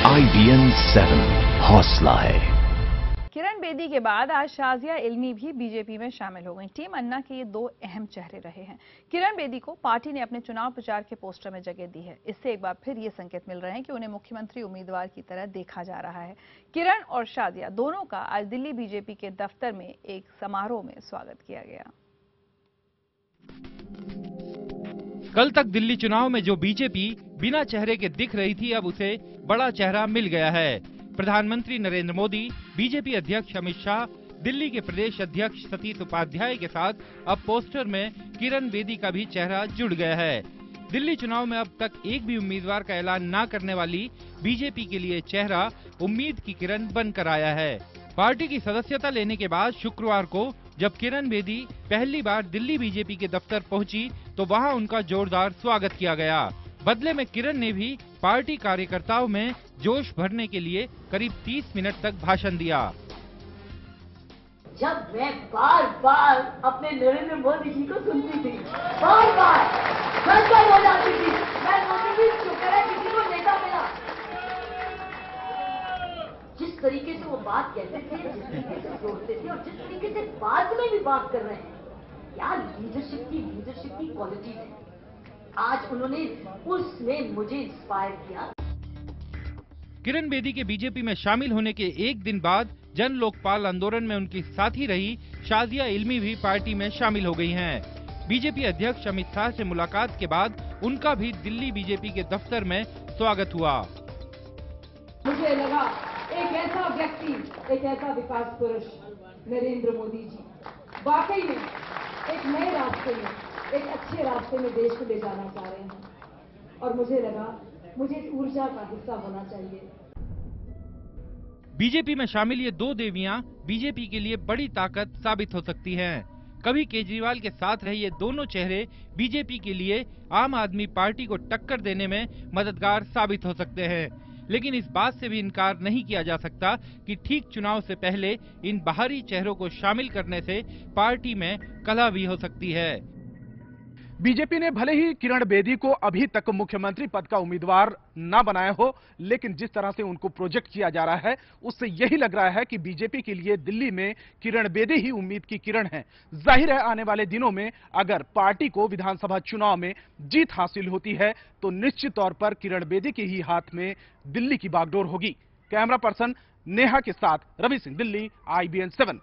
IBN 7 हौसला है। किरण बेदी के बाद आज शाजिया इल्मी भी बीजेपी में शामिल हो गई। टीम अन्ना के ये दो अहम चेहरे रहे हैं। किरण बेदी को पार्टी ने अपने चुनाव प्रचार के पोस्टर में जगह दी है। इससे एक बार फिर ये संकेत मिल रहे हैं कि उन्हें मुख्यमंत्री उम्मीदवार की तरह देखा जा रहा है। किरण और शाजिया दोनों का आज दिल्ली बीजेपी के दफ्तर में एक समारोह में स्वागत किया गया। कल तक दिल्ली चुनाव में जो बीजेपी बिना चेहरे के दिख रही थी, अब उसे बड़ा चेहरा मिल गया है। प्रधानमंत्री नरेंद्र मोदी, बीजेपी अध्यक्ष अमित शाह, दिल्ली के प्रदेश अध्यक्ष सतीश उपाध्याय के साथ अब पोस्टर में किरण बेदी का भी चेहरा जुड़ गया है। दिल्ली चुनाव में अब तक एक भी उम्मीदवार का ऐलान न करने वाली बीजेपी के लिए चेहरा उम्मीद की किरण बनकर आया है। पार्टी की सदस्यता लेने के बाद शुक्रवार को जब किरण बेदी पहली बार दिल्ली बीजेपी के दफ्तर पहुंची तो वहां उनका जोरदार स्वागत किया गया। बदले में किरण ने भी पार्टी कार्यकर्ताओं में जोश भरने के लिए करीब 30 मिनट तक भाषण दिया। जब मैं बार बार अपने नरेंद्र मोदी जी को सुनती थी, बार बार गड़बड़ हो जाती थी, मैं सोचती थी शुक्र है किसी को नेता मिला। जिस तरीके से वो बात कहते थे, जिस तरीके से सोचते थे और जिस तरीके से बाद में भी बात कर रहे हैं, क्या लीडरशिप की क्वालिटी है। आज उन्होंने उसमें मुझे इंस्पायर किया। किरण बेदी के बीजेपी में शामिल होने के एक दिन बाद जन लोकपाल आंदोलन में उनकी साथी रही शाजिया इल्मी भी पार्टी में शामिल हो गई हैं। बीजेपी अध्यक्ष अमित शाह से मुलाकात के बाद उनका भी दिल्ली बीजेपी के दफ्तर में स्वागत हुआ। मुझे लगा एक ऐसा व्यक्ति, एक ऐसा विकास पुरुष नरेंद्र मोदी जी वाकई में एक नए रास्ते में, एक अच्छे रास्ते में देश को ले जाना चाह रहे हैं और मुझे लगा मुझे इस ऊर्जा का हिस्सा होना चाहिए। बीजेपी में शामिल ये दो देवियां बीजेपी के लिए बड़ी ताकत साबित हो सकती हैं। कभी केजरीवाल के साथ रहे ये दोनों चेहरे बीजेपी के लिए आम आदमी पार्टी को टक्कर देने में मददगार साबित हो सकते हैं। लेकिन इस बात से भी इनकार नहीं किया जा सकता कि ठीक चुनाव से पहले इन बाहरी चेहरों को शामिल करने से पार्टी में कलह भी हो सकती है। बीजेपी ने भले ही किरण बेदी को अभी तक मुख्यमंत्री पद का उम्मीदवार न बनाया हो, लेकिन जिस तरह से उनको प्रोजेक्ट किया जा रहा है उससे यही लग रहा है कि बीजेपी के लिए दिल्ली में किरण बेदी ही उम्मीद की किरण है। जाहिर है आने वाले दिनों में अगर पार्टी को विधानसभा चुनाव में जीत हासिल होती है तो निश्चित तौर पर किरण बेदी के ही हाथ में दिल्ली की बागडोर होगी। कैमरा पर्सन नेहा के साथ रवि सिंह, दिल्ली, IBN 7।